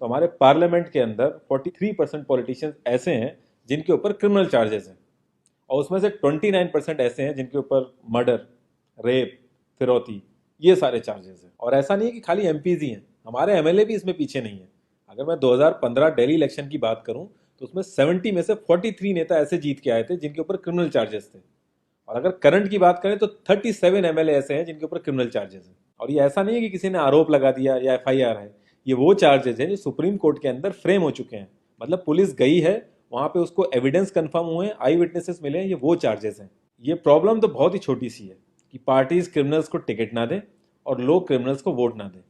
तो हमारे पार्लियामेंट के अंदर 43% पॉलिटिशियंस ऐसे हैं जिनके ऊपर क्रिमिनल चार्जेस हैं, और उसमें से 29% ऐसे हैं जिनके ऊपर मर्डर, रेप, फिरौती, ये सारे चार्जेस हैं। और ऐसा नहीं है कि खाली एमपीज ही हैं, हमारे एमएलए भी इसमें पीछे नहीं है। अगर मैं 2015 दिल्ली इलेक्शन की बात करूं तो उसमें 70 में से 43 नेता ऐसे जीत के आए थे जिनके ऊपर क्रिमिनल चार्जेस थे। और अगर करंट की बात करें तो 37 एमएलए ऐसे हैं जिनके ऊपर क्रिमिनल चार्जेस हैं। और ये ऐसा नहीं है कि किसी ने आरोप लगा दिया या एफआईआर है, ये वो चार्जेस हैं जो सुप्रीम कोर्ट के अंदर फ्रेम हो चुके हैं। मतलब पुलिस गई है वहां पे, उसको एविडेंस कंफर्म हुए हैं, आई विटनेसेस मिले हैं, ये वो चार्जेस हैं। ये प्रॉब्लम तो बहुत ही छोटी सी है कि पार्टीज क्रिमिनल्स को टिकट ना दें और लोग क्रिमिनल्स को वोट ना दें,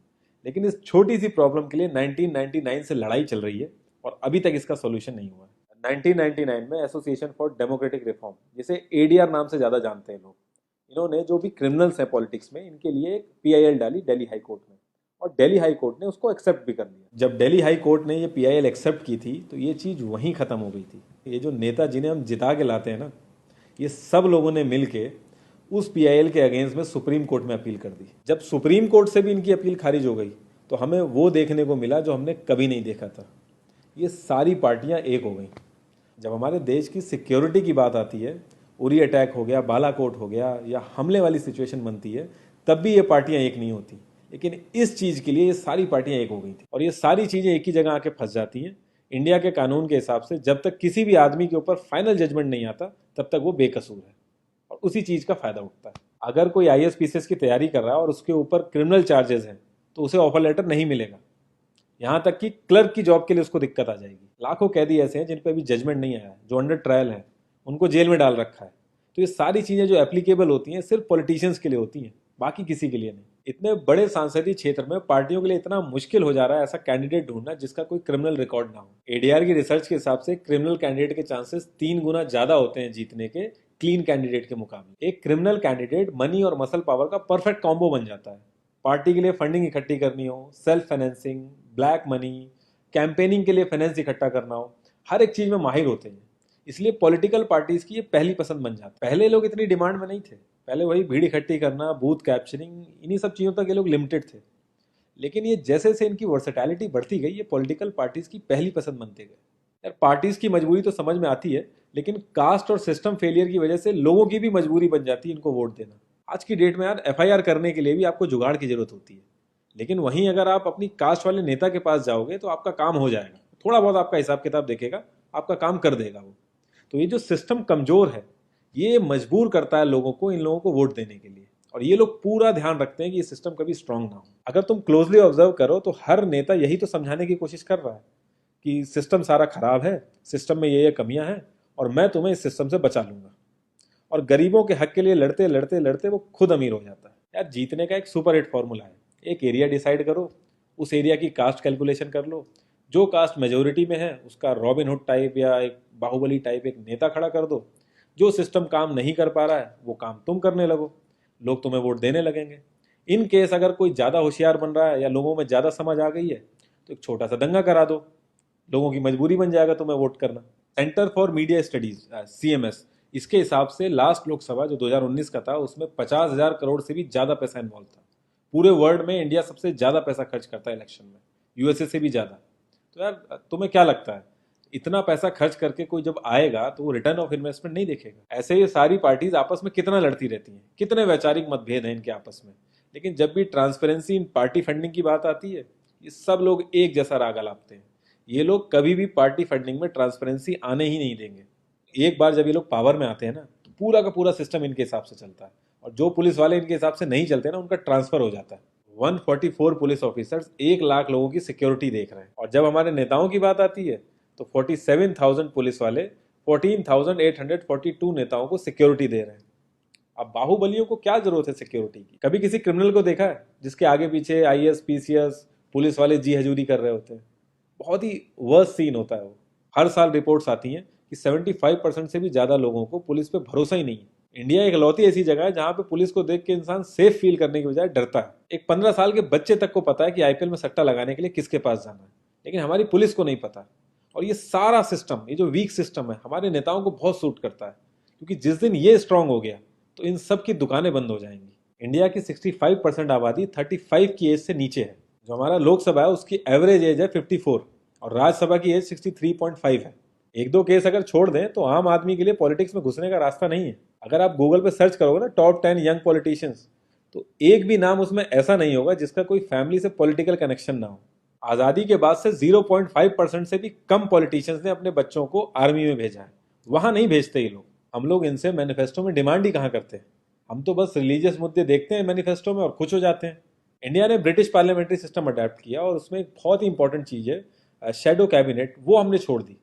लेकिन इस छोटी सी प्रॉब्लम के लिए 1999 से लड़ाई चल रही है और अभी तक इसका सोल्यूशन नहीं हुआ है। 1999 में एसोसिएशन फॉर डेमोक्रेटिक रिफॉर्म, जिसे एडीआर नाम से ज्यादा जानते हैं लोग, इन्होंने जो भी क्रिमिनल्स हैं पॉलिटिक्स में, इनके लिए एक पीआईएल डाली दिल्ली हाई कोर्ट में, और दिल्ली हाई कोर्ट ने उसको एक्सेप्ट भी कर लिया। जब दिल्ली हाई कोर्ट ने ये पीआईएल एक्सेप्ट की थी तो ये चीज़ वहीं ख़त्म हो गई थी। ये जो नेता जिन्हें हम जिता के लाते हैं ना, ये सब लोगों ने मिल के उस पीआईएल के अगेंस्ट में सुप्रीम कोर्ट में अपील कर दी। जब सुप्रीम कोर्ट से भी इनकी अपील खारिज हो गई तो हमें वो देखने को मिला जो हमने कभी नहीं देखा था, ये सारी पार्टियां एक हो गई। जब हमारे देश की सिक्योरिटी की बात आती है, उरी अटैक हो गया, बालाकोट हो गया, या हमले वाली सिचुएशन बनती है, तब भी ये पार्टियां एक नहीं होती। लेकिन इस चीज़ के लिए ये सारी पार्टियां एक हो गई थी, और ये सारी चीज़ें एक ही जगह आके फंस जाती हैं। इंडिया के कानून के हिसाब से जब तक किसी भी आदमी के ऊपर फाइनल जजमेंट नहीं आता तब तक वो बेकसूर है, और उसी चीज़ का फायदा उठता है। अगर कोई आईएएस पीसीएस की तैयारी कर रहा है और उसके ऊपर क्रिमिनल चार्जेस हैं तो उसे ऑफर लेटर नहीं मिलेगा। यहाँ तक कि क्लर्क की जॉब के लिए उसको दिक्कत आ जाएगी। लाखों कैदी ऐसे हैं जिन पे अभी जजमेंट नहीं आया है, जो अंडर ट्रायल है, उनको जेल में डाल रखा है। तो ये सारी चीज़ें जो एप्लीकेबल होती हैं सिर्फ पॉलिटिशियंस के लिए होती हैं, बाकी किसी के लिए नहीं। इतने बड़े सांसदीय क्षेत्र में पार्टियों के लिए इतना मुश्किल हो जा रहा है ऐसा कैंडिडेट ढूंढना जिसका कोई क्रिमिनल रिकॉर्ड ना हो। एडीआर की रिसर्च के हिसाब से क्रिमिनल कैंडिडेट के चांसेस 3 गुना ज्यादा होते हैं जीतने के क्लीन कैंडिडेट के मुकाबले। एक क्रिमिनल कैंडिडेट मनी और मसल पावर का परफेक्ट कॉम्बो बन जाता है। पार्टी के लिए फंडिंग इकट्ठी करनी हो, self financing, black money, campaigning के लिए फाइनेंस इकट्ठा करना हो, हर एक चीज में माहिर होते हैं। इसलिए पॉलिटिकल पार्टीज की ये पहली पसंद बन जाती है। पहले लोग इतनी डिमांड में नहीं थे, पहले वही भीड़ इकट्ठी करना, बूथ कैप्चरिंग, इन्हीं सब चीज़ों तक ये लोग लिमिटेड थे। लेकिन ये जैसे से इनकी वर्सेटैलिटी बढ़ती गई, ये पॉलिटिकल पार्टीज की पहली पसंद बनते गए। यार पार्टीज की मजबूरी तो समझ में आती है, लेकिन कास्ट और सिस्टम फेलियर की वजह से लोगों की भी मजबूरी बन जाती है इनको वोट देना। आज की डेट में यार एफआईआर करने के लिए भी आपको जुगाड़ की जरूरत होती है, लेकिन वहीं अगर आप अपनी कास्ट वाले नेता के पास जाओगे तो आपका काम हो जाएगा, थोड़ा बहुत आपका हिसाब किताब देखेगा, आपका काम कर देगा वो। तो ये जो सिस्टम कमजोर है, ये मजबूर करता है लोगों को इन लोगों को वोट देने के लिए, और ये लोग पूरा ध्यान रखते हैं कि ये सिस्टम कभी स्ट्रांग ना हो। अगर तुम क्लोजली ऑब्जर्व करो तो हर नेता यही तो समझाने की कोशिश कर रहा है कि सिस्टम सारा खराब है, सिस्टम में ये कमियां हैं, और मैं तुम्हें इस सिस्टम से बचा लूंगा। और गरीबों के हक के लिए लड़ते लड़ते लड़ते वो खुद अमीर हो जाता है। यार जीतने का एक सुपर हिट फॉर्मूला है, एक एरिया डिसाइड करो, उस एरिया की कास्ट कैलकुलेशन कर लो, जो कास्ट मेजोरिटी में है उसका रॉबिन हुड टाइप या एक बाहुबली टाइप एक नेता खड़ा कर दो। जो सिस्टम काम नहीं कर पा रहा है वो काम तुम करने लगो, लोग तुम्हें वोट देने लगेंगे। इन केस अगर कोई ज़्यादा होशियार बन रहा है या लोगों में ज़्यादा समझ आ गई है तो एक छोटा सा दंगा करा दो, लोगों की मजबूरी बन जाएगा तुम्हें वोट करना। Centre for media studies CMS, इसके हिसाब से लास्ट लोकसभा जो 2019 का था उसमें 50,000 करोड़ से भी ज़्यादा पैसा इन्वॉल्व था। पूरे वर्ल्ड में इंडिया सबसे ज़्यादा पैसा खर्च करता है इलेक्शन में, यूएसए से भी ज़्यादा। तो यार तुम्हें क्या लगता है, इतना पैसा खर्च करके कोई जब आएगा तो वो रिटर्न ऑफ इन्वेस्टमेंट नहीं देखेगा? ऐसे ये सारी पार्टीज आपस में कितना लड़ती रहती हैं, कितने वैचारिक मतभेद हैं इनके आपस में, लेकिन जब भी ट्रांसपेरेंसी इन पार्टी फंडिंग की बात आती है ये सब लोग एक जैसा राग अलापते हैं। ये लोग कभी भी पार्टी फंडिंग में ट्रांसपेरेंसी आने ही नहीं देंगे। एक बार जब ये लोग पावर में आते हैं ना तो पूरा का पूरा सिस्टम इनके हिसाब से चलता है, और जो पुलिस वाले इनके हिसाब से नहीं चलते ना उनका ट्रांसफर हो जाता है। 144 पुलिस ऑफिसर्स 1 लाख लोगों की सिक्योरिटी देख रहे हैं, और जब हमारे नेताओं की बात आती है तो 47,000 पुलिस वाले 14,842 नेताओं को सिक्योरिटी दे रहे हैं। अब बाहुबलियों को क्या जरूरत है सिक्योरिटी की? कभी किसी क्रिमिनल को देखा है जिसके आगे पीछे आईएएस पीसीएस पुलिस वाले जी हजूरी कर रहे होते हैं? बहुत ही वर्स्ट सीन होता है वो। हर साल रिपोर्ट्स आती हैं कि 75% से भी ज्यादा लोगों को पुलिस पे भरोसा ही नहीं है। इंडिया एक लौती ऐसी जगह है जहां पे पुलिस को देख के इंसान सेफ फील करने की बजाय डरता है। एक 15 साल के बच्चे तक को पता है कि आईपीएल में सट्टा लगाने के लिए किसके पास जाना है, लेकिन हमारी पुलिस को नहीं पता। और ये सारा सिस्टम, ये जो वीक सिस्टम है, हमारे नेताओं को बहुत सूट करता है, क्योंकि जिस दिन ये स्ट्रांग हो गया तो इन सब की दुकानें बंद हो जाएंगी। इंडिया की 65% आबादी 35 की एज से नीचे है। जो हमारा लोकसभा है उसकी एवरेज एज है 54 और राज्यसभा की एज 63.5 है। एक दो केस अगर छोड़ दें तो आम आदमी के लिए पॉलिटिक्स में घुसने का रास्ता नहीं है। अगर आप गूगल पे सर्च करोगे ना टॉप 10 यंग पॉलिटिशियंस, तो एक भी नाम उसमें ऐसा नहीं होगा जिसका कोई फैमिली से पॉलिटिकल कनेक्शन ना हो। आज़ादी के बाद से 0.5% से भी कम पॉलिटिशियंस ने अपने बच्चों को आर्मी में भेजा है। वहां नहीं भेजते ये लोग। हम लोग इनसे मैनिफेस्टो में डिमांड ही कहाँ करते हैं। हम तो बस रिलीजियस मुद्दे देखते हैं मैनिफेस्टो में और खुश हो जाते हैं। इंडिया ने ब्रिटिश पार्लियामेंट्री सिस्टम अडेप्ट किया और उसमें एक बहुत ही इंपॉर्टेंट चीज़ है शेडो कैबिनेट, वो हमने छोड़ दी।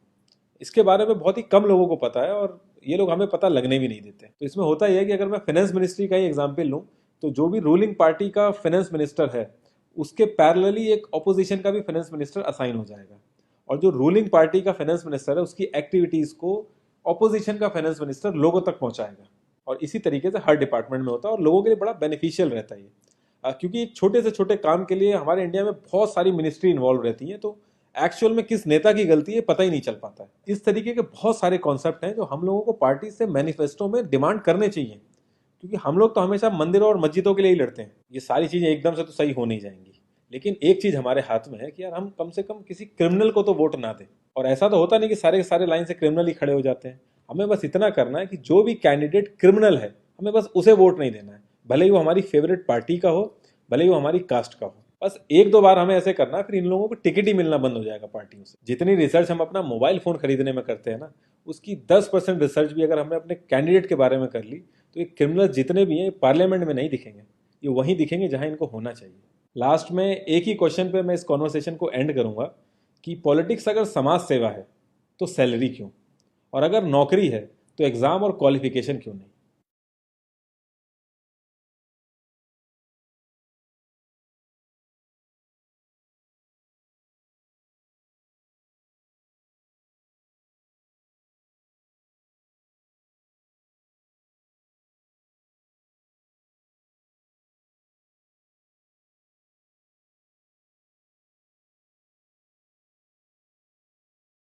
इसके बारे में बहुत ही कम लोगों को पता है और ये लोग हमें पता लगने भी नहीं देते। तो इसमें होता यह है कि अगर मैं फाइनेंस मिनिस्ट्री का ही एग्जाम्पल लूँ तो जो भी रूलिंग पार्टी का फाइनेंस मिनिस्टर है उसके पैरेलली एक ऑपोजिशन का भी फाइनेंस मिनिस्टर असाइन हो जाएगा और जो रूलिंग पार्टी का फाइनेंस मिनिस्टर है उसकी एक्टिविटीज को ऑपोजिशन का फाइनेंस मिनिस्टर लोगों तक पहुंचाएगा। और इसी तरीके से हर डिपार्टमेंट में होता है और लोगों के लिए बड़ा बेनिफिशियल रहता है ये। क्योंकि छोटे से छोटे काम के लिए हमारे इंडिया में बहुत सारी मिनिस्ट्री इन्वॉल्व रहती हैं, तो एक्चुअल में किस नेता की गलती है पता ही नहीं चल पाता है। इस तरीके के बहुत सारे कॉन्सेप्ट हैं जो हम लोगों को पार्टी से मैनिफेस्टो में डिमांड करने चाहिए, क्योंकि हम लोग तो हमेशा मंदिरों और मस्जिदों के लिए ही लड़ते हैं। ये सारी चीजें एकदम से तो सही हो नहीं जाएंगी, लेकिन एक चीज हमारे हाथ में है कि यार हम कम से कम किसी क्रिमिनल को तो वोट ना दें। और ऐसा तो होता नहीं कि सारे के सारे लाइन से क्रिमिनल ही खड़े हो जाते हैं। हमें बस इतना करना है कि जो भी कैंडिडेट क्रिमिनल है हमें बस उसे वोट नहीं देना है, भले ही वो हमारी फेवरेट पार्टी का हो, भले ही वो हमारी कास्ट का हो। बस एक दो बार हमें ऐसे करना, फिर इन लोगों को टिकट ही मिलना बंद हो जाएगा पार्टियों से। जितनी रिसर्च हम अपना मोबाइल फोन खरीदने में करते हैं ना, उसकी 10% रिसर्च भी अगर हमने अपने कैंडिडेट के बारे में कर ली तो ये क्रिमिनल जितने भी हैं पार्लियामेंट में नहीं दिखेंगे, ये वहीं दिखेंगे जहां इनको होना चाहिए। लास्ट में एक ही क्वेश्चन पे मैं इस कॉन्वर्सेशन को एंड करूंगा कि पॉलिटिक्स अगर समाज सेवा है तो सैलरी क्यों, और अगर नौकरी है तो एग्जाम और क्वालिफिकेशन क्यों नहीं।